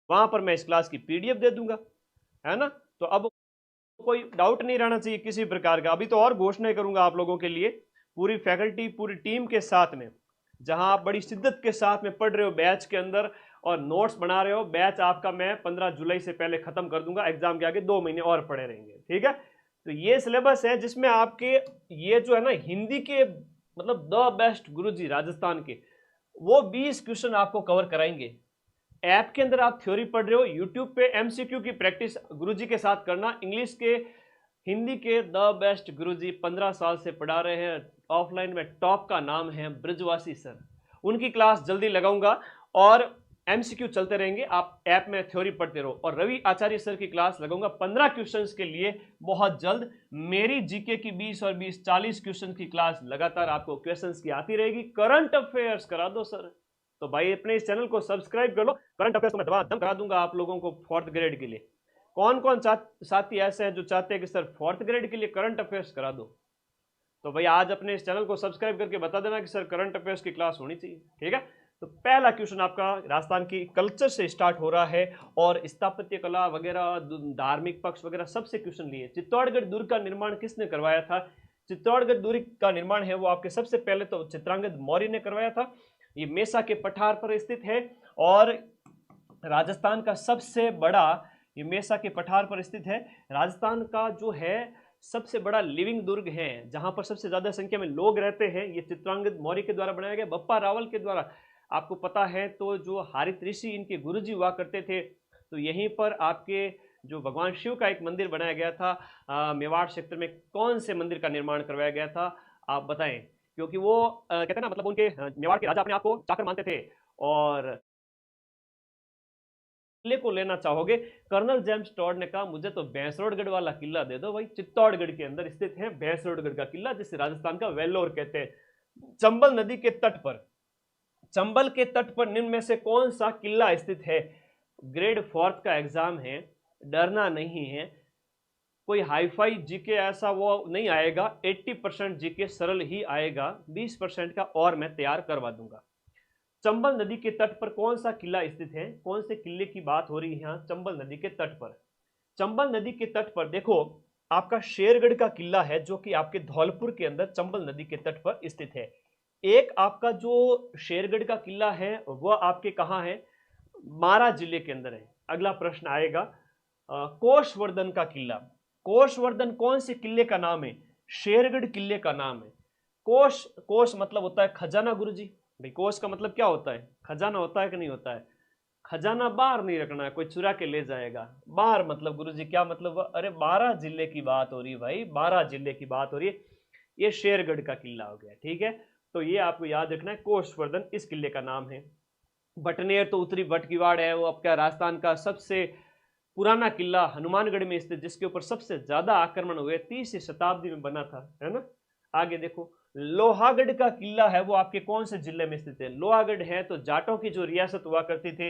वहां पर मैं इस क्लास की पीडीएफ दे दूंगा, है ना। तो अब कोई डाउट नहीं रहना चाहिए किसी प्रकार का। अभी तो और घोषणाएं करूंगा आप लोगों के लिए, पूरी फैकल्टी पूरी टीम के साथ में, जहां आप बड़ी शिद्दत के साथ में पढ़ रहे हो बैच के अंदर और नोट्स बना रहे हो। बैच आपका मैं 15 जुलाई से पहले खत्म कर दूंगा, एग्जाम के आगे 2 महीने और पड़े रहेंगे, ठीक है। तो ये सिलेबस है जिसमें आपके ये जो है ना हिंदी के मतलब द बेस्ट गुरुजी राजस्थान के, वो 20 क्वेश्चन आपको कवर कराएंगे। ऐप के अंदर आप थ्योरी पढ़ रहे हो, यूट्यूब पे एमसीक्यू की प्रैक्टिस गुरुजी के साथ करना। इंग्लिश के हिंदी के द बेस्ट गुरुजी 15 साल से पढ़ा रहे हैं, ऑफलाइन में टॉप का नाम है ब्रजवासी सर। उनकी क्लास जल्दी लगाऊंगा और एमसीक्यू चलते रहेंगे, आप ऐप में थ्योरी पढ़ते रहो। और रवि आचार्य सर की क्लास लगाऊंगा 15 क्वेश्चंस के लिए बहुत जल्द। मेरी जीके की 20 और 20 40 क्वेश्चन की क्लास लगातार आपको क्वेश्चंस की आती रहेगी। करंट अफेयर्स करा दो सर, तो भाई अपने इस चैनल को सब्सक्राइब कर लो। करंट अफेयर्स को मैं दम करा दूंगा आप लोगों को 4th ग्रेड के लिए। कौन कौन साथी ऐसे हैं जो चाहते हैं कि सर 4th ग्रेड के लिए करंट अफेयर्स करा दो, तो भाई आज अपने इस चैनल को सब्सक्राइब करके बता देना कि सर करंट अफेयर्स की क्लास होनी चाहिए, ठीक है। तो पहला क्वेश्चन आपका राजस्थान की कल्चर से स्टार्ट हो रहा है और स्थापत्य कला वगैरह धार्मिक पक्ष वगैरह सबसे क्वेश्चन लिए। चित्तौड़गढ़ दुर्ग का निर्माण किसने करवाया था? चित्तौड़गढ़ दुर्ग का निर्माण है वो आपके सबसे पहले तो चित्रांगद मौर्य ने करवाया था। ये मेसा के पठार पर स्थित है और राजस्थान का सबसे बड़ा, ये मेसा के पठार पर स्थित है, राजस्थान का जो है सबसे बड़ा लिविंग दुर्ग है जहां पर सबसे ज्यादा संख्या में लोग रहते हैं। ये चित्रांगद मौर्य के द्वारा बनाया गया, बप्पा रावल के द्वारा। आपको पता है तो जो हारित ऋषि इनके गुरुजी हुआ करते थे, तो यहीं पर आपके जो भगवान शिव का एक मंदिर बनाया गया था। मेवाड़ क्षेत्र में कौन से मंदिर का निर्माण करवाया गया था आप बताएं, क्योंकि वो कहते हैं ना मतलब उनके मेवाड़ के राजा अपने आप को चाकर मानते थे और किले को लेना चाहोगे। कर्नल जेम्स टॉड ने कहा मुझे तो भैंसरोडगढ़ वाला किला दे दो भाई, चित्तौड़गढ़ के अंदर स्थित है भैंसरोडगढ़ का किला, जिसे राजस्थान का वेल्लोर कहते हैं। चंबल नदी के तट पर, चंबल के तट पर निम्न में से कौन सा किला स्थित है? ग्रेड 4th का एग्जाम है, डरना नहीं है। कोई हाईफाई जीके ऐसा वो नहीं आएगा, 80% जीके सरल ही आएगा, 20% का और मैं तैयार करवा दूंगा। चंबल नदी के तट पर कौन सा किला स्थित है? कौन से किले की बात हो रही है यहाँ चंबल नदी के तट पर? चंबल नदी के तट पर देखो आपका शेरगढ़ का किला है जो कि आपके धौलपुर के अंदर चंबल नदी के तट पर स्थित है। एक आपका जो शेरगढ़ का किला है वह आपके कहाँ है? मारा जिले के अंदर है। अगला प्रश्न आएगा कोषवर्धन का किला। कोषवर्धन कौन से किले का नाम है? शेरगढ़ किले का नाम है। कोष, कोष मतलब होता है खजाना गुरुजी। भाई कोष का मतलब क्या होता है? खजाना होता है कि नहीं होता है? खजाना बाहर नहीं रखना है, कोई चुरा के ले जाएगा। बाहर मतलब गुरुजी क्या मतलब? अरे 12 जिले की बात हो रही है भाई, 12 जिले की बात हो रही है। ये शेरगढ़ का किला हो गया, ठीक है। तो ये आपको याद रखना है, कोषवर्धन इस किले का नाम है। बटनेर तो उत्तरी बटकीवाड़ है, वो आपका राजस्थान का सबसे पुराना किला हनुमानगढ़ में स्थित, जिसके ऊपर सबसे ज्यादा आक्रमण हुए, 30वीं शताब्दी में बना था, है ना। आगे देखो लोहागढ़ का किला है वो आपके कौन से जिले में स्थित है? लोहागढ़ है तो जाटों की जो रियासत हुआ करती थी,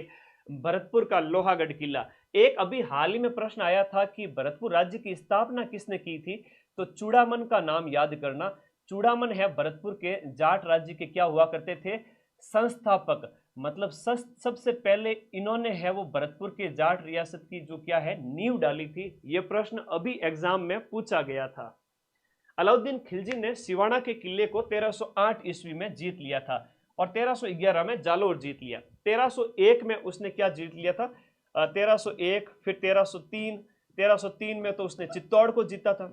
भरतपुर का लोहागढ़ किला। एक अभी हाल ही में प्रश्न आया था कि भरतपुर राज्य की स्थापना किसने की थी, तो चूड़ामन का नाम याद करना। चूड़ामन है भरतपुर के जाट राज्य के क्या हुआ करते थे? संस्थापक। मतलब सबसे पहले इन्होंने है वो भरतपुर के जाट रियासत की जो क्या है नींव डाली थी। ये प्रश्न अभी एग्जाम में पूछा गया था। अलाउद्दीन खिलजी ने सिवाना के किले को 1308 ईस्वी में जीत लिया था और 1311 में जालोर जीत लिया। 1301 में उसने क्या जीत लिया था? 1301, फिर 1303, 1303 में तो उसने चित्तौड़ को जीता था।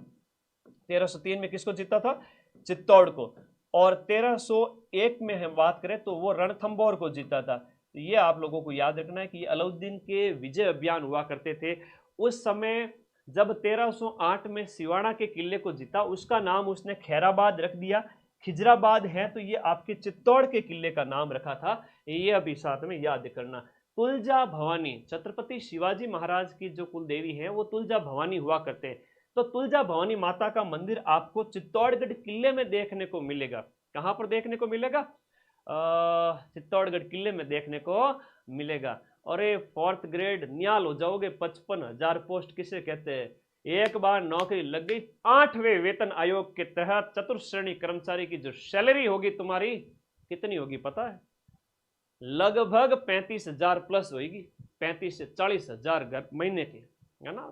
1303 में किसको जीता था? चित्तौड़ को। और 1301 में हम बात करें तो वो रणथंभौर को जीता था। तो ये आप लोगों को याद रखना है कि अलाउद्दीन के विजय अभियान हुआ करते थे उस समय। जब 1308 में सिवाना के किले को जीता, उसका नाम उसने खैराबाद रख दिया। खिजराबाद है तो ये आपके चित्तौड़ के किले का नाम रखा था। ये अभी साथ में याद करना। तुलजा भवानी, छत्रपति शिवाजी महाराज की जो कुल देवी है वो तुलजा भवानी हुआ करते हैं। तो तुलजा भवानी माता का मंदिर आपको चित्तौड़गढ़ किले में देखने को मिलेगा। कहां पर देखने को मिलेगा? चित्तौड़गढ़ किले में देखने को मिलेगा। और 4th ग्रेड नियाल हो जाओगे। 55,000 पोस्ट किसे कहते हैं? एक बार नौकरी लग गई, 8वें वेतन आयोग के तहत चतुर्थ श्रेणी कर्मचारी की जो सैलरी होगी तुम्हारी कितनी होगी पता है? लगभग 35,000 प्लस होगी। 35 से 40 हजार घर महीने के, है ना।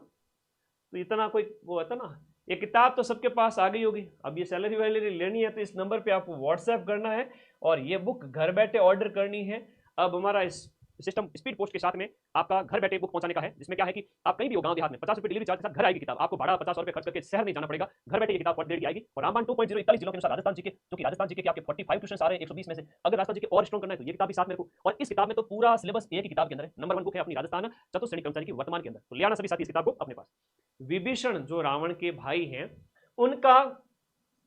तो इतना कोई वो होता ना। ये किताब तो सबके पास आ गई होगी। अब ये सैलरी वैलरी लेनी है तो इस नंबर पे आपको व्हाट्सएप करना है और ये बुक घर बैठे ऑर्डर करनी है। अब हमारा इस सिस्टम स्पीड पोस्ट के साथ में आपका घर बैठे बुक पहुंचाने का है, जिसमें क्या है कि आप कहीं भी हो गांव देहात में 50 रुपए डिलीवरी चार्ज के साथ घर आएगी किताब। आपको भाड़ा 50 रुपए खर्च करके शहर नहीं जाना पड़ेगा, घर बैठे ये किताब पढ़ देगी आएगी। और रामबाण 2.0 41 जिलों के अनुसार राजस्थान जी के, जो कि राजस्थान जी के आपके 45 क्वेश्चन आ रहे हैं 120 में से। अगर राजस्थान जी के और स्ट्रॉन्ग करना है तो ये किताब भी साथ में रखो। और इस किताब में तो पूरा सिलेबस एक ही किताब के अंदर है। नंबर 1 बुक है अपनी राजस्थान चतुश्रेणी कर्मचारी की वर्तमान के अंदर। तो ले आना सभी साथी इस किताब को अपने पास। विभीषण जो रावण के भाई हैं, उनका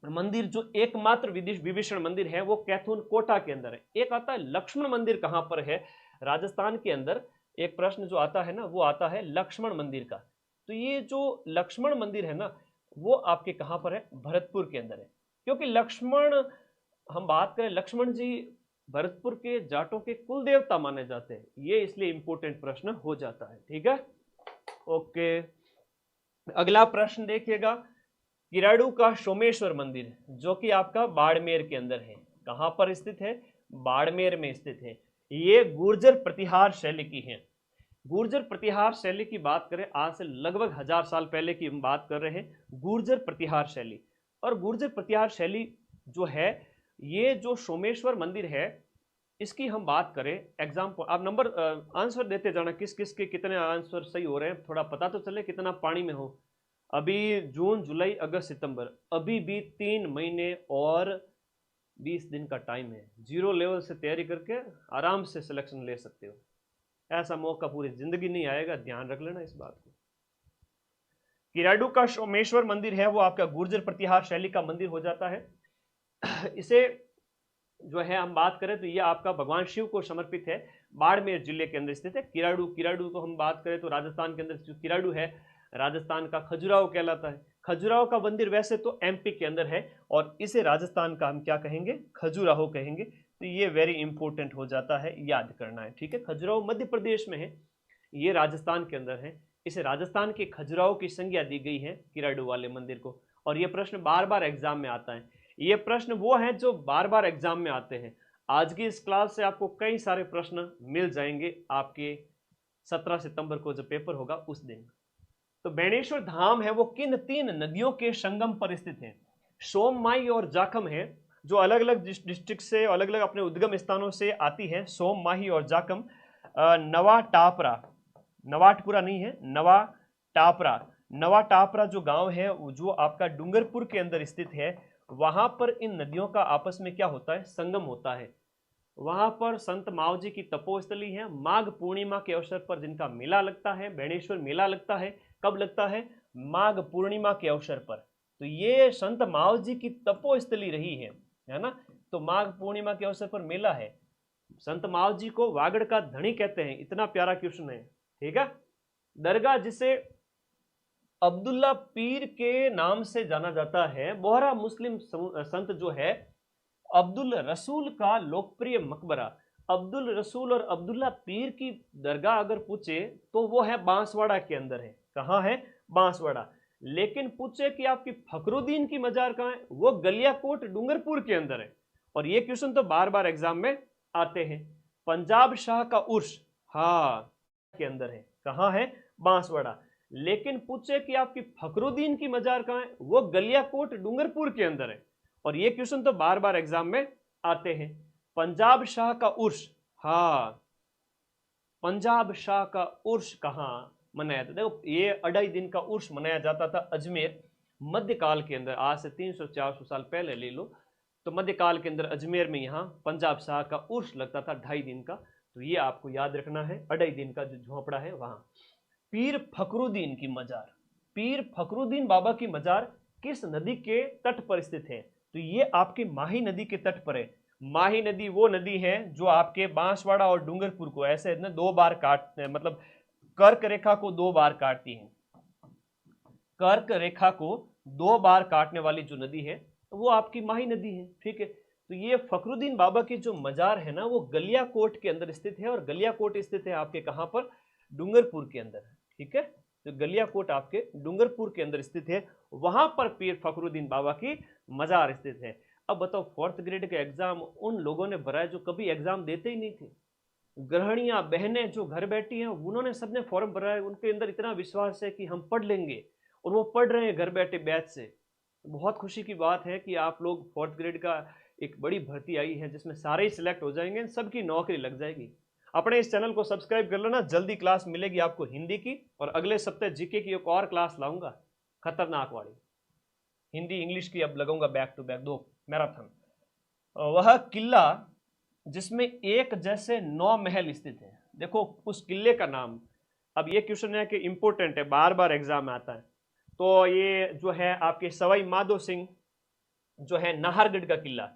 मंदिर जो एकमात्र विभीषण मंदिर है वो कैथून कोटा के अंदर है। एक आता है लक्ष्मण मंदिर कहां पर है राजस्थान के अंदर, एक प्रश्न जो आता है ना वो आता है लक्ष्मण मंदिर का। तो ये जो लक्ष्मण मंदिर है ना वो आपके कहां पर है, भरतपुर के अंदर है। क्योंकि लक्ष्मण, हम बात करें लक्ष्मण जी भरतपुर के जाटों के कुल देवता माने जाते हैं, ये इसलिए इंपॉर्टेंट प्रश्न हो जाता है। ठीक है, ओके। अगला प्रश्न देखिएगा, किराडू का सोमेश्वर मंदिर जो कि आपका बाड़मेर के अंदर है, कहां पर स्थित है, बाड़मेर में स्थित है। ये गुर्जर प्रतिहार शैली की है। गुर्जर प्रतिहार शैली की बात करें, आज से लगभग 1000 साल पहले की हम बात कर रहे हैं गुर्जर प्रतिहार शैली। और गुर्जर प्रतिहार शैली जो है, ये जो सोमेश्वर मंदिर है, इसकी हम बात करें एग्जाम्पल, आप नंबर आंसर देते जाना, किस किस के कितने आंसर सही हो रहे हैं, थोड़ा पता तो चले कितना पानी में हो। अभी जून जुलाई अगस्त सितंबर, अभी भी 3 महीने और 20 दिन का टाइम है। 0 लेवल से तैयारी करके आराम से सिलेक्शन ले सकते हो। ऐसा मौका पूरी जिंदगी नहीं आएगा, ध्यान रख लेना इस बात को। किराडू का सोमेश्वर मंदिर है वो आपका गुर्जर प्रतिहार शैली का मंदिर हो जाता है। इसे जो है हम बात करें तो ये आपका भगवान शिव को समर्पित है, बाड़मेर जिले के अंदर स्थित है। किराडू, किराडू तो हम बात करें तो राजस्थान के अंदर जो किराडू है, राजस्थान का खजुराहो कहलाता है। खजुराहो का मंदिर वैसे तो एमपी के अंदर है और इसे राजस्थान का हम क्या कहेंगे, खजुराहो कहेंगे। तो ये वेरी इंपॉर्टेंट हो जाता है, याद करना है। ठीक है, खजुराहो मध्य प्रदेश में है, ये राजस्थान के अंदर है। इसे राजस्थान के खजुराहो की संज्ञा दी गई है किराडू वाले मंदिर को। और ये प्रश्न बार बार एग्जाम में आता है। ये प्रश्न वो हैं जो बार बार एग्जाम में आते हैं। आज की इस क्लास से आपको कई सारे प्रश्न मिल जाएंगे आपके 17 सितंबर को जो पेपर होगा उस दिन। तो बेणेश्वर धाम है वो किन 3 नदियों के संगम पर स्थित है, सोम, माही और जाखम है, जो अलग अलग डिस्ट्रिक्ट से, अलग अलग अपने उद्गम स्थानों से आती है। सोम, माही और जाखम। नवा टापरा, नवाटपुरा नहीं है, नवा टापरा, नवा टापरा जो गांव है जो आपका डूंगरपुर के अंदर स्थित है, वहां पर इन नदियों का आपस में क्या होता है, संगम होता है। वहां पर संत माव जी की तपोस्थली है। माघ पूर्णिमा के अवसर पर जिनका मेला लगता है, बेणेश्वर मेला लगता है, कब लगता है, माघ पूर्णिमा के अवसर पर। तो ये संत माव जी की तपोस्थली रही है ना। तो माघ पूर्णिमा के अवसर पर मेला है। संत माव जी को वागड़ का धनी कहते हैं, इतना प्यारा क्वेश्चन है। ठीक है, दरगाह जिसे अब्दुल्ला पीर के नाम से जाना जाता है, बोहरा मुस्लिम संत जो है अब्दुल रसूल का लोकप्रिय मकबरा। अब्दुल रसूल और अब्दुल्ला पीर की दरगाह अगर पूछे तो वो है बांसवाड़ा के अंदर है। कहाँ है, बांसवाड़ा। लेकिन पूछे कि आपकी फखरुद्दीन की मजार कहाँ है, वो गलियाकोट डूंगरपुर के अंदर है। और ये क्वेश्चन तो बार बार एग्जाम में आते हैं। पंजाब शाह का उर्स, हाँ, के अंदर है, कहाँ है, बांसवाड़ा। लेकिन पूछे कि आपकी फखरुद्दीन की मजार कहाँ है, वो गलियाकोट डूंगरपुर के अंदर है। और ये क्वेश्चन तो बार बार एग्जाम में आते हैं। पंजाब शाह का उर्स, हाँ, पंजाब शाह का उर्स कहाँ मनाया था, देखो ये 2.5 दिन का उर्स मनाया जाता था अजमेर, मध्यकाल के अंदर। आज से 300-400 साल पहले ले लो तो मध्यकाल के अंदर अजमेर में यहाँ पंजाब शाह का उर्स लगता था 2.5 दिन का। तो ये आपको याद रखना है, 2.5 दिन का जो झोंपड़ा है वहां। पीर फखरुद्दीन की मजार, पीर फखरुद्दीन बाबा की मजार किस नदी के तट पर स्थित है, तो ये आपके माही नदी के तट पर है। माही नदी वो नदी है जो आपके बांसवाड़ा और डूंगरपुर को ऐसे 2 बार काट, मतलब कर्क रेखा को 2 बार काटती है। कर्क रेखा को 2 बार काटने वाली जो नदी है वो आपकी माही नदी है। ठीक है, तो ये फखरुद्दीन बाबा की जो मजार है ना वो गलियाकोट के अंदर स्थित है। और गलियाकोट स्थित है आपके कहां पर, डूंगरपुर के अंदर। ठीक है, तो गलियाकोट आपके डूंगरपुर के अंदर स्थित है, वहां पर पीर फखरुद्दीन बाबा की मजार स्थित है। अब बताओ 4th ग्रेड के एग्जाम उन लोगों ने भरा है जो कभी एग्जाम देते ही नहीं थे। गृहिणियां बहनें जो घर बैठी हैं उन्होंने सबने फॉर्म भरा है, उनके अंदर इतना विश्वास है कि हम पढ़ लेंगे और वो पढ़ रहे हैं घर बैठे बैच से। बहुत खुशी की बात है कि आप लोग 4th ग्रेड का एक बड़ी भर्ती आई है जिसमें सारे ही सिलेक्ट हो जाएंगे, सबकी नौकरी लग जाएगी। अपने इस चैनल को सब्सक्राइब कर लेना, जल्दी क्लास मिलेगी आपको हिंदी की, और अगले सप्ताह जीके की एक और क्लास लाऊंगा खतरनाक वाली, हिंदी इंग्लिश की अब लगाऊंगा बैक टू बैक 2 मैराथन। वह किला जिसमें एक जैसे 9 महल स्थित है, देखो उस किले का नाम। अब ये क्वेश्चन है कि इंपॉर्टेंट है, बार बार एग्जाम में आता है। तो ये जो है आपके सवाई माधो सिंह जो है नाहरगढ़ का किला,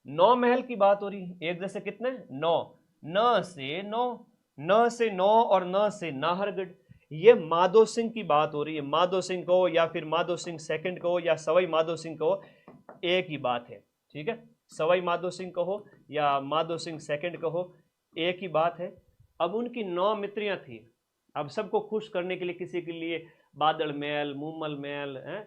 9 महल की बात हो रही है। एक जैसे कितने 9, न से 9, न से 9 और न से नाहरगढ़। ये माधो सिंह की बात हो रही है, माधो सिंह को या फिर माधो सिंह सेकंड को या सवाई माधो सिंह को, एक ही बात है। ठीक है, सवाई माधो सिंह कहो या माधो सिंह सेकंड कहो, एक ही बात है। अब उनकी 9 मित्रियां थी, अब सबको खुश करने के लिए किसी के लिए बादल महल, मूमल महल है,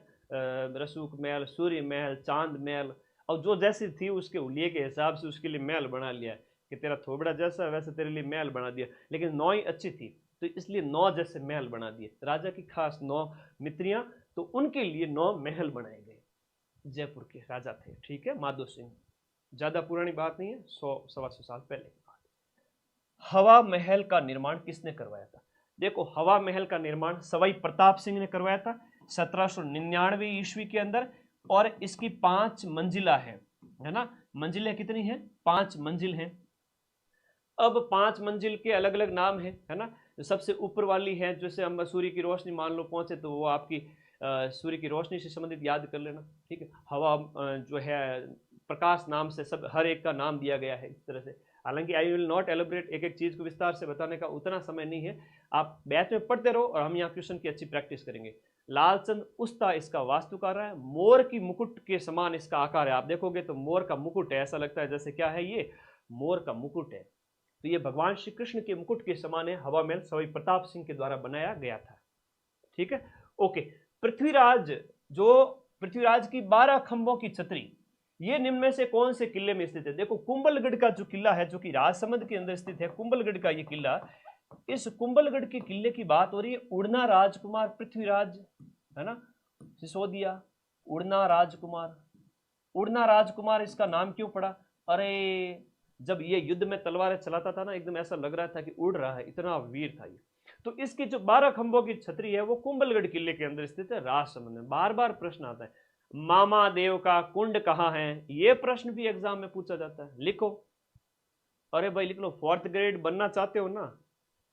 रसूख महल, सूर्य महल, चांद महल, और जो जैसी थी उसके उलिये के हिसाब से उसके लिए महल बना लिया कि तेरा थोबड़ा जैसा वैसे तेरे लिए महल बना दिया, लेकिन 9 ही अच्छी थी तो इसलिए 9 जैसे महल बना दिए। राजा की खास 9 मित्रियां, तो उनके लिए 9 महल बनाए गए। जयपुर के राजा थे, ठीक है, माधो सिंह, ज्यादा पुरानी बात नहीं है, 100-125 साल पहले की बात। हवा महल का निर्माण किसने करवाया था? देखो हवा महल का निर्माण सवाई प्रताप सिंह ने करवाया था 1799 ईस्वी के अंदर, और इसकी 5 मंजिला है ना। मंजिलें कितनी है? 5 मंजिल हैं। अब 5 मंजिल के अलग अलग नाम है ना। जो सबसे ऊपर वाली है, जैसे हम सूर्य की रोशनी मान लो पहुंचे तो वो आपकी सूर्य की रोशनी से संबंधित याद कर लेना, ठीक है। हवा जो है प्रकाश नाम से सब हर एक का नाम दिया गया है इस तरह से। हालांकि आई विल नॉट एलोबरेट, एक एक चीज को विस्तार से बताने का उतना समय नहीं है, आप बैच में पढ़ते रहो और हम यहाँ क्वेश्चन की अच्छी प्रैक्टिस करेंगे। लालचंद उस्ता इसका वास्तुकार है, मोर की मुकुट के समान इसका आकार है। आप देखोगे तो मोर का मुकुट है, ऐसा लगता है जैसे क्या है ये मोर का मुकुट है, तो ये भगवान श्री कृष्ण के मुकुट के समान है। हवा महल सवाई प्रताप सिंह के द्वारा बनाया गया था, ठीक है, ओके। पृथ्वीराज, जो पृथ्वीराज की 12 खंभों की छतरी, ये निम्न में से कौन से किले में स्थित है? देखो कुंभलगढ़ का जो किला है, जो कि राजसमंद के अंदर स्थित है, कुंभलगढ़ का ये किला, इस कुंभलगढ़ के किले की बात हो रही है। उड़ना राजकुमार पृथ्वीराज है ना, सिसोदिया, उड़ना राजकुमार। उड़ना राजकुमार इसका नाम क्यों पड़ा? अरे जब ये युद्ध में तलवारें चलाता था ना, एकदम ऐसा लग रहा था कि उड़ रहा है, इतना वीर था ये। तो इसकी जो 12 खंभों की छतरी है वो कुंभलगढ़ किले के अंदर स्थित है, राजसमंद में। बार बार प्रश्न आता है, मामा देव का कुंड कहाँ है, ये प्रश्न भी एग्जाम में पूछा जाता है, लिखो। अरे भाई लिख लो, 4th ग्रेड बनना चाहते हो ना,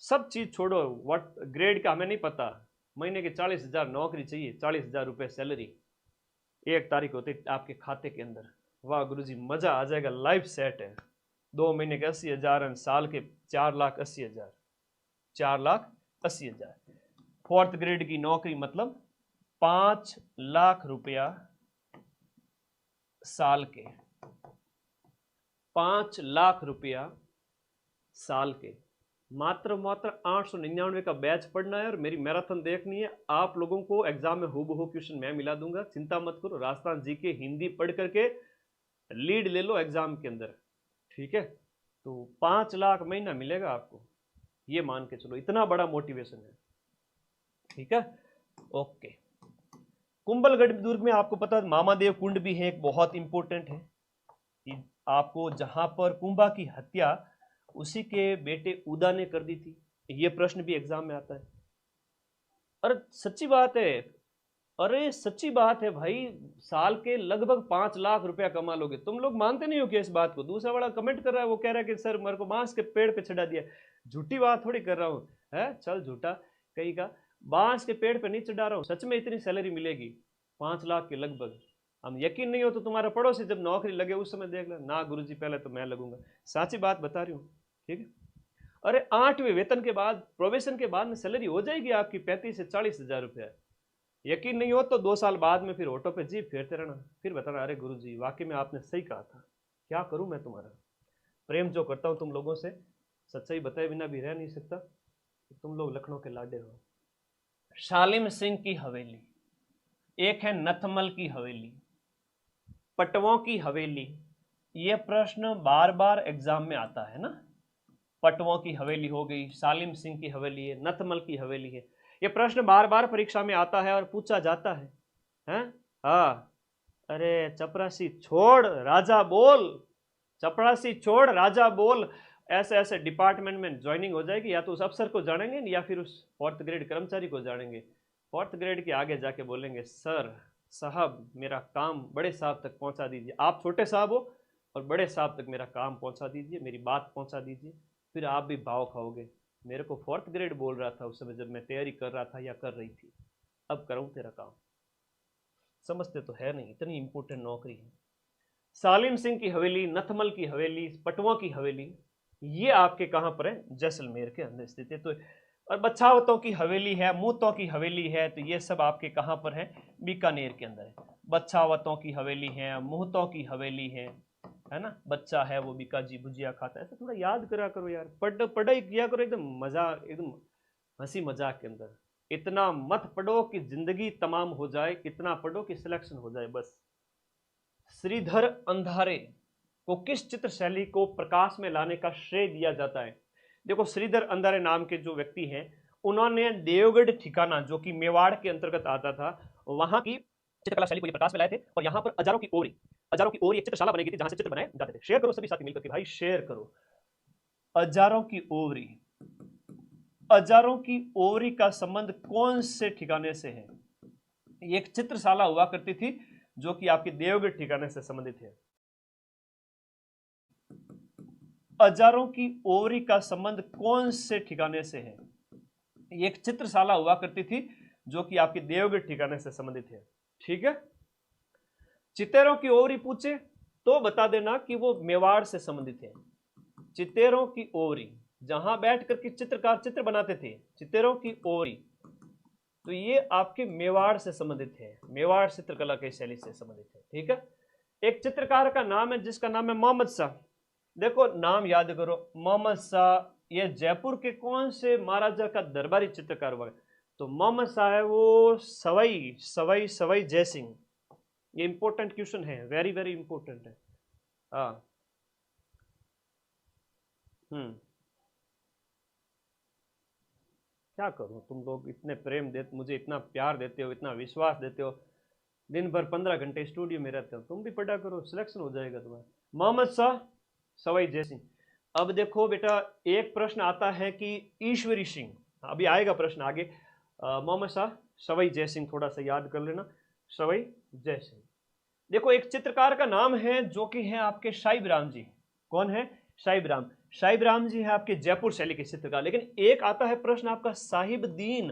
सब चीज छोड़ो, व्हाट ग्रेड का हमें नहीं पता, महीने के 40,000 नौकरी चाहिए, 40,000 रुपए सैलरी 1 तारीख होते आपके खाते के अंदर। वाह गुरुजी मजा आ जाएगा, लाइफ सेट है। 2 महीने के 80,000 और साल के 4,80,000, 4,80,000। 4th ग्रेड की नौकरी मतलब 5 लाख रुपया साल के, 5 लाख रुपया साल के। मात्र 899 का बैच पढ़ना है और मेरी मैराथन देखनी है। आप लोगों को एग्जाम में हूबहू क्वेश्चन मैं मिला दूंगा, चिंता मत करो। राजस्थान जीके हिंदी पढ़ करके लीड ले लो एग्जाम के अंदर, ठीक है। तो 5 लाख महीना मिलेगा आपको, ये मान के चलो, इतना बड़ा मोटिवेशन है, ठीक है, ओके। कुंभलगढ़ दुर्ग में आपको पता मामादेव कुंड भी है, एक बहुत इंपॉर्टेंट है कि आपको जहां पर कुंभा की हत्या उसी के बेटे उदा ने कर दी थी, ये प्रश्न भी एग्जाम में आता है। अरे सच्ची बात है, अरे सच्ची बात है भाई, साल के लगभग 5 लाख रुपया कमा लोगे। तुम लोग मानते नहीं हो कि इस बात को। दूसरा वाला कमेंट कर रहा है, वो कह रहा है कि सर मेरे को बांस के पेड़ पे चढ़ा दिया। झूठी बात थोड़ी कर रहा हूँ, है चल झूठा कहीं का, बांस के पेड़ पे नहीं चढ़ा रहा हूँ, सच में इतनी सैलरी मिलेगी 5 लाख के लगभग। हम यकीन नहीं हो तो तुम्हारा पड़ोसी जब नौकरी लगे उस समय देख लेना। ना गुरुजी पहले तो मैं लगूंगा, साची बात बता रही हूँ, ठीक है। अरे 8वें वेतन के बाद, प्रोबेशन के बाद में सैलरी हो जाएगी आपकी 35 से 40,000 रुपया। यकीन नहीं हो तो 2 साल बाद में फिर ऑटो पे जीप फेरते रहना, फिर बताना अरे गुरुजी वाकई में आपने सही कहा था। क्या करूं मैं तुम्हारा, प्रेम जो करता हूं तुम लोगों से, सच्चाई बताए बिना भी रह नहीं सकता। तुम लोग लखनऊ के लाडे हो। शालिम सिंह की हवेली, एक है नथमल की हवेली, पटवों की हवेली। यह प्रश्न बार बार एग्जाम में आता है ना। पटवों की हवेली हो गई, सालिम सिंह की हवेली है, नथमल की हवेली है। ये प्रश्न बार बार परीक्षा में आता है और पूछा जाता है, हैं? हाँ, अरे चपरासी छोड़ राजा बोल, चपरासी छोड़ राजा बोल। ऐसे ऐसे डिपार्टमेंट में ज्वाइनिंग हो जाएगी, या तो उस अफसर को जानेंगे या फिर उस फोर्थ ग्रेड कर्मचारी को जानेंगे। फोर्थ ग्रेड के आगे जाके बोलेंगे, सर साहब मेरा काम बड़े साहब तक पहुंचा दीजिए, आप छोटे साहब हो और बड़े साहब तक मेरा काम पहुंचा दीजिए, मेरी बात पहुंचा दीजिए। फिर आप भी भाव खाओगे, मेरे को फोर्थ ग्रेड बोल रहा था उस समय जब मैं तैयारी कर रहा था या कर रही थी, अब करूँ तेरा काम। समझते तो है नहीं, इतनी इंपॉर्टेंट नौकरी है। सालिम सिंह की हवेली, नथमल की हवेली, पटवा की हवेली, ये आपके कहां पर है? जैसलमेर के अंदर स्थित है। तो और बछावतों की हवेली है, मूतों की हवेली है, तो ये सब आपके कहां पर है? बीकानेर के अंदर है। बछावतों की हवेली है, मुहतों की हवेली है ना। बच्चा है वो बीका जी भुजिया खाता है। ऐसा थोड़ा याद करा करो यार, पढ़ाई किया करो एकदम मजा, एकदम हंसी मजाक के अंदर। इतना मत पढ़ो कि जिंदगी तमाम हो जाए, इतना पढ़ो कि सिलेक्शन हो जाए बस। श्रीधर अंधारे को किस चित्र शैली को प्रकाश में लाने का श्रेय दिया जाता है? देखो, श्रीधर अंधारे नाम के जो व्यक्ति हैं, उन्होंने देवगढ़ ठिकाना जो कि मेवाड़ के अंतर्गत आता था, वहां की चित्रकला शैली को ये प्रकाश में लाए थे। और यहां पर हजारों की ओरी एक चित्रशाला बनी गई थी जहां से चित्र बनाए जाते थे। शेयर करो सभी साथी मिलकर के भाई, शेयर करो। हजारों की ओवरी, हजारों की ओवरी का संबंध कौन से ठिकाने से है? एक चित्रशाला हुआ करती थी जो कि आपके देवगढ़ ठिकाने से संबंधित है। हजारों की ओवरी का संबंध कौन से ठिकाने से है? एक चित्रशाला हुआ करती थी जो कि आपके देवगढ़ ठिकाने से संबंधित है। ठीक है, चितेरों की ओवरी पूछे तो बता देना कि वो मेवाड़ से संबंधित है। चितेरों की ओवरी, जहां बैठ करके चित्रकार चित्र बनाते थे, चितेरों की ओवरी, तो ये आपके मेवाड़ से संबंधित है, मेवाड़ चित्रकला की शैली से संबंधित है। ठीक है, एक चित्रकार का नाम है जिसका नाम है मोहम्मद शाह। देखो नाम याद करो, मोहम्मद शाह, ये जयपुर के कौन से महाराजा का दरबारी चित्रकार हुआ? तो मोहम्मद शाह है वो सवाई सवाई सवाई जयसिंह। ये इंपॉर्टेंट क्वेश्चन है, वेरी वेरी इंपॉर्टेंट है। हाँ, क्या करूं, तुम लोग इतने प्रेम देते, मुझे इतना प्यार देते हो, इतना विश्वास देते हो, दिन भर 15 घंटे स्टूडियो में रहते हो, तुम भी पढ़ा करो, सिलेक्शन हो जाएगा तुम्हारा। मोहम्मद शाह सवाई जयसिंह। अब देखो बेटा, एक प्रश्न आता है कि ईश्वरी सिंह, अभी आएगा प्रश्न आगे। मोहम्मद शाह सवाई जयसिंह, थोड़ा सा याद कर लेना, सवाई जयसिंह। देखो एक चित्रकार का नाम है जो कि है आपके साहिब राम जी। कौन है? साहिब राम। साहिब राम जी है आपके जयपुर शैली के चित्रकार। लेकिन एक आता है प्रश्न आपका साहिब दीन।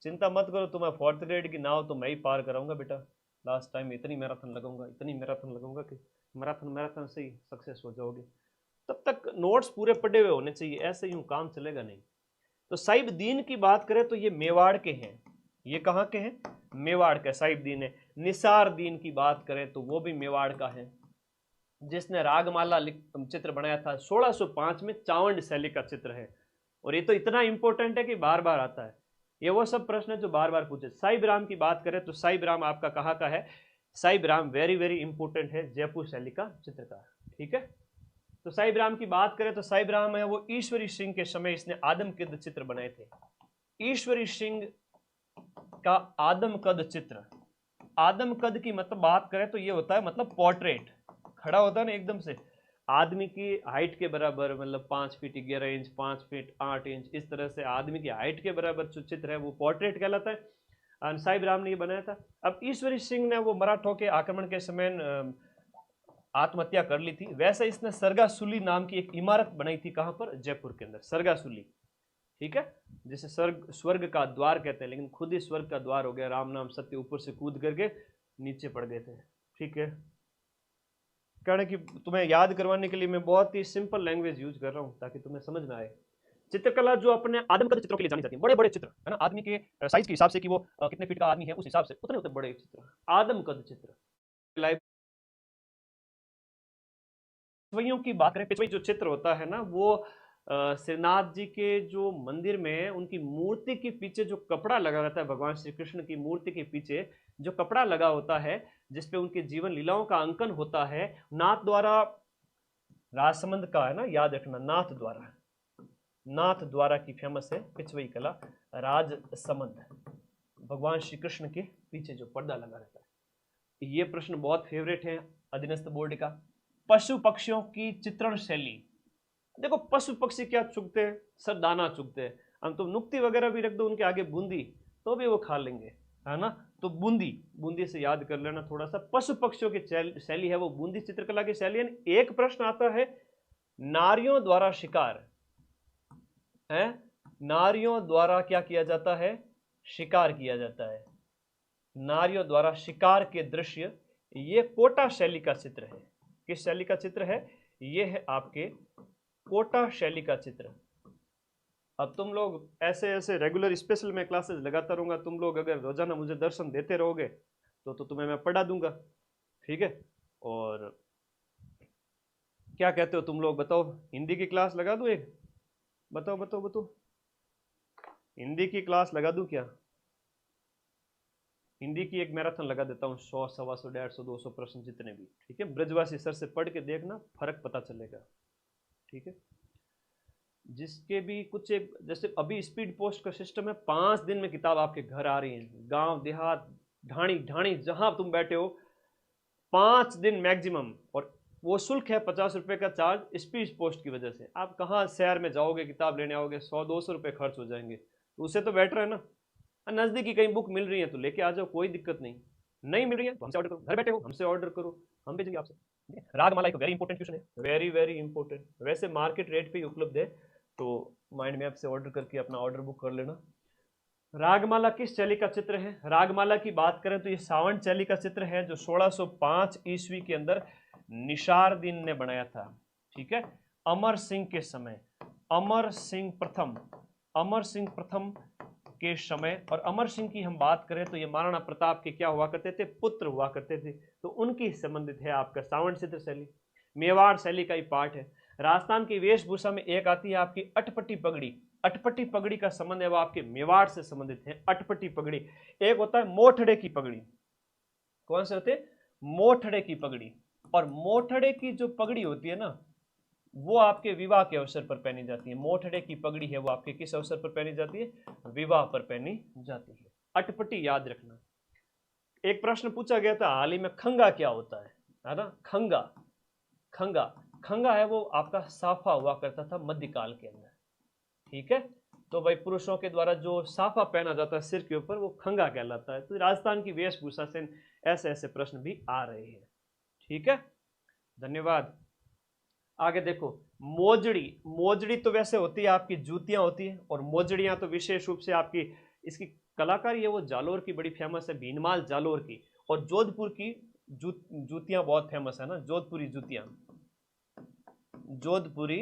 चिंता मत करो, तुम्हें फोर्थ ग्रेड की नाव तो मैं ही पार कराऊंगा बेटा। लास्ट टाइम इतनी मैराथन लगाऊंगा, इतनी मैराथन लगाऊंगा कि मैराथन से ही सक्सेस हो जाओगे। तब तक नोट्स पूरे पढ़े हुए होने चाहिए, ऐसे यूं काम चलेगा नहीं। तो साहिब दीन की बात करें तो ये मेवाड़ के हैं। ये कहाँ के हैं? मेवाड़ के साहिब दीन है। निसार दीन की बात करें तो वो भी मेवाड़ का है, जिसने रागमाला चित्र बनाया था 1605 में, चावंड शैली का चित्र है। और ये तो इतना इंपॉर्टेंट है कि बार बार आता है। ये वो सब प्रश्न है जो बार बार पूछे। साहिब राम की बात करें तो साहिब राम आपका कहाँ का है? Sahib Ram very very important है, जयपुर शैली का चित्रकार। ठीक है, तो साहिब राम की बात करें तो साहिब राम है वो ईश्वरी सिंह के समय इसने आदमकद चित्र बनाए थे। ईश्वरी सिंह का आदमकद चित्र, आदमकद की मतलब बात करें तो ये होता है मतलब पोर्ट्रेट, खड़ा होता है ना एकदम से, आदमी की हाइट के बराबर, मतलब 5 फीट 11 इंच, 5 फीट 8 इंच, इस तरह से आदमी की हाइट के बराबर जो चित्र है वो पोर्ट्रेट कहलाता है। साहिब राम ने ये बनाया था। अब ईश्वरी सिंह ने वो मराठों के आक्रमण के समय आत्महत्या कर ली थी। वैसे इसने सरगासुली नाम की एक इमारत बनाई थी। कहां पर? जयपुर के अंदर, सरगासुली। ठीक है, जिसे स्वर्ग का द्वार कहते हैं, लेकिन खुद ही स्वर्ग का द्वार हो गया। राम नाम सत्य, ऊपर से कूद करके नीचे पड़ गए थे। ठीक है, कहने की तुम्हें याद करवाने के लिए मैं बहुत ही सिंपल लैंग्वेज यूज कर रहा हूं ताकि तुम्हें समझ में आए। चित्रकला जो अपने आदमकद चित्रों के लिए जानी जाती है, बड़े बड़े चित्र है ना, आदमी के साइज के हिसाब से कि वो कितने फीट का आदमी है, उस हिसाब से उतने उतने बड़े चित्र, आदमकद चित्र। पिछवइयों की बात करें, पिछवई जो चित्र होता है ना, वो श्रीनाथ जी के जो मंदिर में उनकी मूर्ति के पीछे जो कपड़ा लगा रहता है, भगवान श्री कृष्ण की मूर्ति के पीछे जो कपड़ा लगा होता है, जिसपे उनके जीवन लीलाओं का अंकन होता है, नाथ द्वारा राजसमंद का है ना, याद रखना, नाथ द्वारा, नाथ द्वारा की फेमस है पिछवई कला राजसमंद, भगवान श्री कृष्ण के पीछे जो पर्दा लगा रहता है। ये प्रश्न बहुत फेवरेट है अधीनस्थ बोर्ड का। पशु पक्षियों की चित्रण शैली, देखो पशु पक्षी क्या चुगते हैं सर, दाना चुगते हैं। हम तो नुक्ति वगैरह भी रख दो उनके आगे, बूंदी, तो भी वो खा लेंगे, है ना। तो बूंदी, बूंदी से याद कर लेना थोड़ा सा। पशु पक्षियों की शैली है वो बूंदी चित्रकला की शैली है। एक प्रश्न आता है, नारियों द्वारा शिकार है, नारियों द्वारा क्या किया जाता है, शिकार किया जाता है, नारियों द्वारा शिकार के दृश्य, ये कोटा शैली का चित्र है। किस शैली का चित्र है, ये है आपके कोटा शैली का चित्र। अब तुम लोग ऐसे ऐसे रेगुलर स्पेशल में क्लासेस लगाता रहूंगा, तुम लोग अगर रोजाना मुझे दर्शन देते रहोगे तो तुम्हें मैं पढ़ा दूंगा, ठीक है। और क्या कहते हो तुम लोग, बताओ, हिंदी की क्लास लगा दूं एक, बताओ बताओ बताओ, हिंदी की क्लास लगा दूं क्या, हिंदी की एक मैराथन लगा देता हूँ, 100, 125, 150, 200 प्रश्न जितने भी, ठीक है। ब्रजवासी सर से पढ़ के देखना, फर्क पता चलेगा, ठीक है। जिसके भी कुछ एक, जैसे अभी स्पीड पोस्ट का सिस्टम है, 5 दिन में किताब आपके घर आ रही है, गांव देहात ढाणी ढाणी जहां तुम बैठे हो, 5 दिन मैक्सिमम। और वो शुल्क है 50 रुपए का चार्ज स्पीड पोस्ट की वजह से। आप कहाँ शहर में जाओगे किताब लेने आओगे, 100-200 रुपए खर्च हो जाएंगे, तो उससे तो बेटर है ना, नजदीकी कहीं बुक मिल रही है तो लेके आ जाओ, कोई दिक्कत नहीं। नहीं मिल रही है तो हमसे ऑर्डर करो, घर बैठे हो हमसे ऑर्डर करो, हम भेजेंगे आपसे। रागमाला एक वेरी इंपॉर्टेंट क्वेश्चन है, वेरी वेरी इंपॉर्टेंट, वैसे मार्केट रेट पे ही उपलब्ध है, तो माइंड मैप से ऑर्डर करके अपना ऑर्डर बुक कर लेना। रागमाला किस शैली का चित्र है, रागमाला की बात करें तो ये सावंत शैली का चित्र है, जो 1605 ईस्वी के अंदर निशारदीन ने बनाया था, ठीक है, अमर सिंह के समय, अमर सिंह प्रथम, अमर सिंह प्रथम के समय। और अमर सिंह की हम बात करें तो ये महाराणा प्रताप के क्या हुआ करते थे, पुत्र हुआ करते थे, तो उनकी संबंधित है आपका सावंत चित्र शैली। मेवाड़ शैली का ही पार्ट है। राजस्थान की वेशभूषा में एक आती है आपकी अटपटी पगड़ी, अटपटी पगड़ी का संबंध है वो आपके मेवाड़ से संबंधित है, अटपटी पगड़ी। एक होता है मोठड़े की पगड़ी, कौन से होते, मोठड़े की पगड़ी। और मोठड़े की जो पगड़ी होती है ना, वो आपके विवाह के अवसर पर पहनी जाती है, मोठड़े की पगड़ी है वो आपके किस अवसर पर पहनी जाती है, विवाह पर पहनी जाती है। अटपटी याद रखना। एक प्रश्न पूछा गया था हाल ही में, खंगा क्या होता है ना, खंगा, खंगा, खंगा है वो आपका साफा हुआ करता था मध्यकाल के अंदर, ठीक है। तो भाई पुरुषों के द्वारा जो साफा पहना जाता है सिर के ऊपर, वो खंगा कहलाता है। तो राजस्थान की वेशभूषा से ऐसे ऐसे प्रश्न भी आ रहे हैं, ठीक है, धन्यवाद। आगे देखो, मोजड़ी, मोजड़ी तो वैसे होती है आपकी जूतियां होती है, और मोजड़ियां तो विशेष रूप से आपकी, इसकी कलाकारी है वो जालोर की बड़ी फेमस है, भीनमाल जालोर की। और जोधपुर की जूतियां बहुत फेमस है ना, जोधपुरी जूतियां, जोधपुरी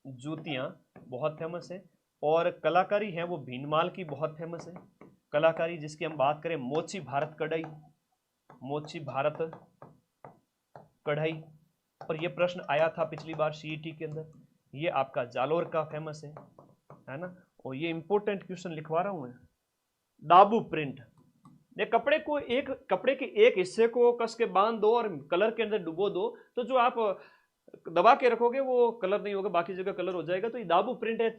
जूतियां बहुत फेमस है। और कलाकारी है वो भीनमाल की बहुत फेमस है कलाकारी। जिसकी हम बात करें, मोची भारत कढ़ाई, मोची भारत कढ़ाई, और ये प्रश्न आया था पिछली बार सीईटी के अंदर, ये आपका जालोर का फेमस है ना। और ये इंपॉर्टेंट क्वेश्चन लिखवा रहा हूं मैं, दाबू प्रिंट, ये कपड़े को, एक कपड़े के एक हिस्से को कस के बांध दो और कलर के अंदर डुबो दो, तो जो आप दबा के रखोगे वो कलर नहीं होगा, बाकी जगह कलर हो जाएगा। तो ये दाबू प्रिंट है,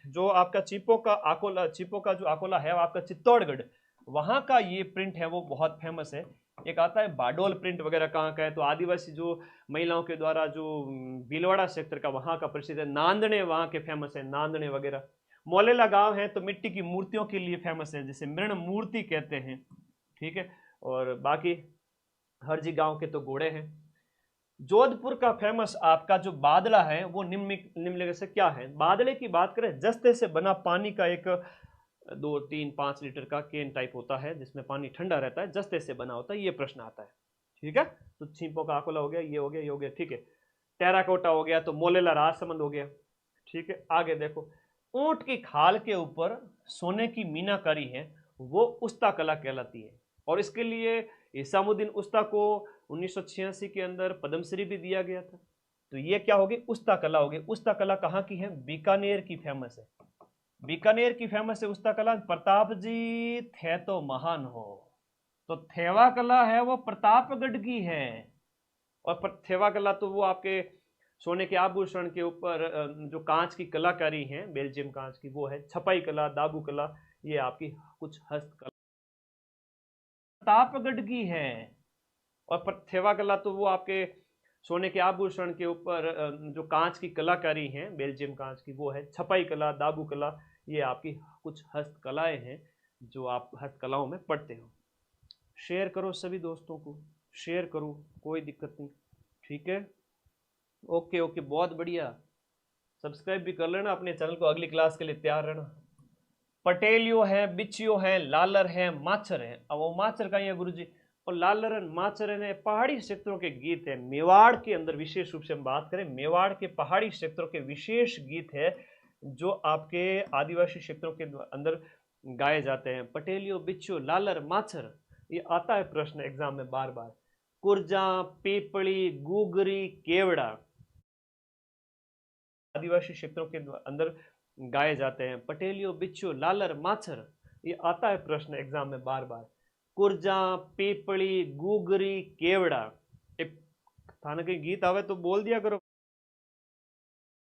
जो आपका चीपो का आकोला, चीपो का जो आकोला है आपका चित्तौड़गढ़, वहां का ये प्रिंट है वो बहुत फेमस है। एक आता है बाडोल प्रिंट वगैरह कहाँ का है, तो आदिवासी जो महिलाओं के द्वारा जो भीलवाड़ा सेक्टर का वहां का प्रसिद्ध है। नांदने वहां के फेमस है, नांदने वगैरह। मोलेला गांव है तो मिट्टी की मूर्तियों के लिए फेमस है, जिसे मृण मूर्ति कहते हैं, ठीक है। और बाकी हरजी गांव के तो घोड़े हैं। जोधपुर का फेमस आपका जो बादला है वो निम्नलिखित से क्या है। बादले की बात करें, जस्ते से बना पानी का एक 2, 3, 5 लीटर का केन टाइप होता है, जिसमें पानी ठंडा रहता है, जस्ते से बना होता है, ये प्रश्न आता है, ठीक है। तो छींपों का आकोला हो गया, ये हो गया, ये हो गया, ठीक है। टेराकोटा हो गया, तो मोलेला राजसमंद हो गया, ठीक है। आगे देखो, ऊंट की खाल के ऊपर सोने की मीनाकारी है वो उस्ता कला कहलाती है। और इसके लिए इसामुद्दीन उस्ता को 1986 के अंदर पद्मश्री भी दिया गया था। तो ये क्या होगी, उस्ता कला होगी। उस्ता कला कहाँ की है, बीकानेर की फेमस है, बीकानेर की फेमस है उस्ता कला। प्रताप जी थे तो महान हो, तो थेवा कला है वो प्रतापगढ़ की है। और थेवा कला तो वो आपके सोने के आभूषण के ऊपर जो कांच की कलाकारी है बेल्जियम कांच की, वो है छपाई कला, दागू कला, ये आपकी कुछ हस्तकला। प्रतापगढ़ की है। और थेवा कला तो वो आपके सोने के आभूषण के ऊपर जो कांच की कलाकारी है बेल्जियम कांच की, वो है छपाई कला, दागू कला, ये आपकी कुछ हस्तकलाएं हैं जो आप हस्तकलाओं में पढ़ते हो। शेयर करो सभी दोस्तों को, शेयर करो, कोई दिक्कत नहीं, ठीक है। ओके ओके, बहुत बढ़िया। सब्सक्राइब भी कर लेना अपने चैनल को, अगली क्लास के लिए तैयार रहना। पटेलियो है, बिचियो है, लालर है, माचर है। अब वो माचर का ही है गुरुजी। और लालरन माचरन है, पहाड़ी क्षेत्रों के गीत है। मेवाड़ के अंदर विशेष रूप से हम बात करें, मेवाड़ के पहाड़ी क्षेत्रों के विशेष गीत है जो आपके आदिवासी क्षेत्रों के अंदर गाए जाते हैं। पटेलियो, बिचियो, लालर, माचर, ये आता है प्रश्न एग्जाम में बार बार। कुर्जा, पीपली, गुगरी, केवड़ा आदिवासी क्षेत्रों के अंदर गाए जाते हैं। पटेलियो, बिच्छू, लालर, माछर, ये आता है प्रश्न एग्जाम में बार बार। कुर्जा, पीपली, गुगरी, केवड़ा, एक थाना के गीत आवे तो बोल दिया करो।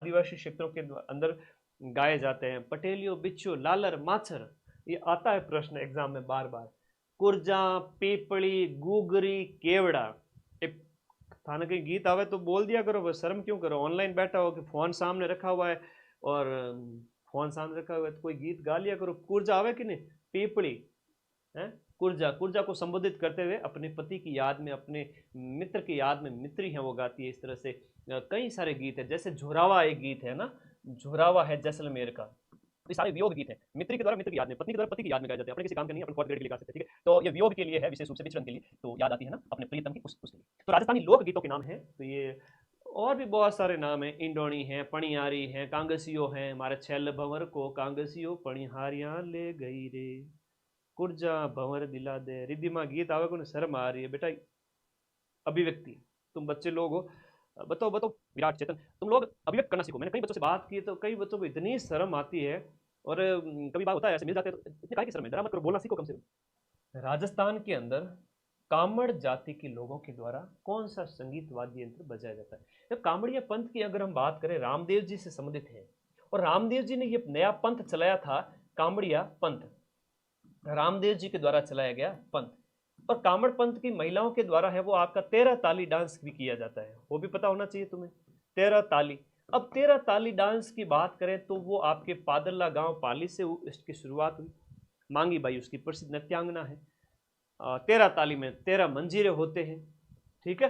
आदिवासी क्षेत्रों के अंदर गाए जाते हैं। पटेलियो, बिच्छू, लालर, माछर, ये आता है प्रश्न एग्जाम में बार बार। कुर्जा, पीपली, गुगरी, केवड़ा, एक थाना के गीत आवे तो बोल दिया करो, बस शर्म क्यों करो। ऑनलाइन बैठा हो कि फोन सामने रखा हुआ है और फोन सामने रखा हुआ है तो कोई गीत गा लिया करो। कुर्जा आवे कि नहीं, पीपली है, कुर्जा, कुर्जा को संबोधित करते हुए अपने पति की याद में, अपने मित्र की याद में, मित्री है वो गाती है। इस तरह से कई सारे गीत है। जैसे झोरावा एक गीत है ना, झोरावा है जैसलमेर का। ये सारे वियोग गीत हैं, मित्र के द्वारा मित्र की याद में, पत्नी के द्वारा पति की याद में गाए जाते हैं। अपने किसी काम के नहीं, अपने फोर्थ ग्रेड के लिए गा सकते हैं, ठीक है। तो ये वियोग के लिए है, विशेष रूप से विचरण के लिए, तो याद आती है ना अपने प्रियतम की, उसके लिए। तो राजस्थानी लोक गीतों के नाम है तो ये, और भी बहुत सारे नाम हैं। इंडोनी है, पणियारी है, कांगसियो है, हमारे छैल भंवर को कांगसियो पणिहारियां ले गई रे, कुर्जा भंवर दिला दे। रिद्धिमा गीत आवे को शर्म आ रही है बेटा, अभिव्यक्ति। तुम बच्चे लोग हो, बताओ बताओ विराट चेतन, तुम लोग अभिव्यक्त करना सीखो। मैंने कई बच्चों से बात की तो कई बच्चों को इतनी शर्म आती है, और कभी बात होता है ऐसे मिल जाते हैं तो इतने काहे की शर्म है, डरा मत करो, बोलना सीखो कम से कम। राजस्थान के अंदर कामड़ जाति के लोगों के द्वारा कौन सा संगीत वाद्य यंत्र बजाया जाता है? तो कामड़िया पंथ की अगर हम बात करें, रामदेव जी से संबंधित है, और रामदेव जी ने ये नया पंथ चलाया था, कामड़िया पंथ, रामदेव जी के द्वारा चलाया गया पंथ। और कामड़ पंथ की महिलाओं के द्वारा है वो आपका 13 ताली डांस भी किया जाता है, वो भी पता होना चाहिए तुम्हें, 13 ताली। अब 13 ताली डांस की बात करें तो वो आपके पादरला गांव पाली से इसकी शुरुआत हुई। मांगी बाई उसकी प्रसिद्ध नृत्यांगना है। 13 ताली में 13 मंजीरे होते हैं, ठीक है,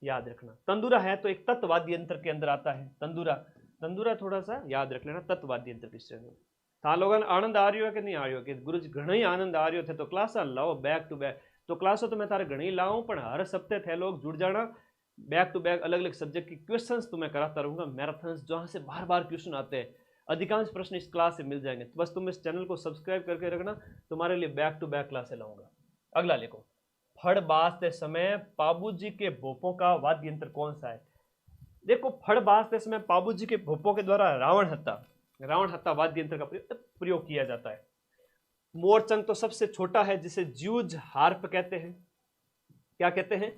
याद रखना। तंदूरा है तो एक तत्वाद्य यंत्र के अंदर आता है, तंदूरा। तंदूरा थोड़ा सा याद रख लेना, तत्वाद्य यंत्र की श्रेणी में। था लोगन आनंद आ रही हो कि नहीं आ रही हो कि गुरु जी घणो ही आनंद आ रही हो थे तो क्लास लाओ बैक टू बैक। तो क्लासों तो मैं तारे घणी लाऊं, पर हर सप्ताह थे लोग जुड़ जाना, बैक टू बैक अलग अलग सब्जेक्ट की क्वेश्चंस तुम्हें कराता रहूंगा, मैराथन्स जहां से बार बार क्वेश्चन आते हैं। अधिकांश प्रश्न इस क्लास से मिल जाएंगे, तो बस तुम इस चैनल को सब्सक्राइब करके रखना, तुम्हारे लिए बैक टू बैक क्लासे लाऊंगा। अगला लिखो, फड़ बाजते समय पाबूजी के भोपों का वाद्य यंत्र कौन सा है? देखो, फड़ बाजते समय पाबूजी के भोपों के द्वारा रावण हत्ता वाद्य यंत्र का प्रयोग किया जाता है। मोरचंग तो सबसे छोटा है, जिसे ज्यूज हार्प कहते हैं। क्या कहते हैं?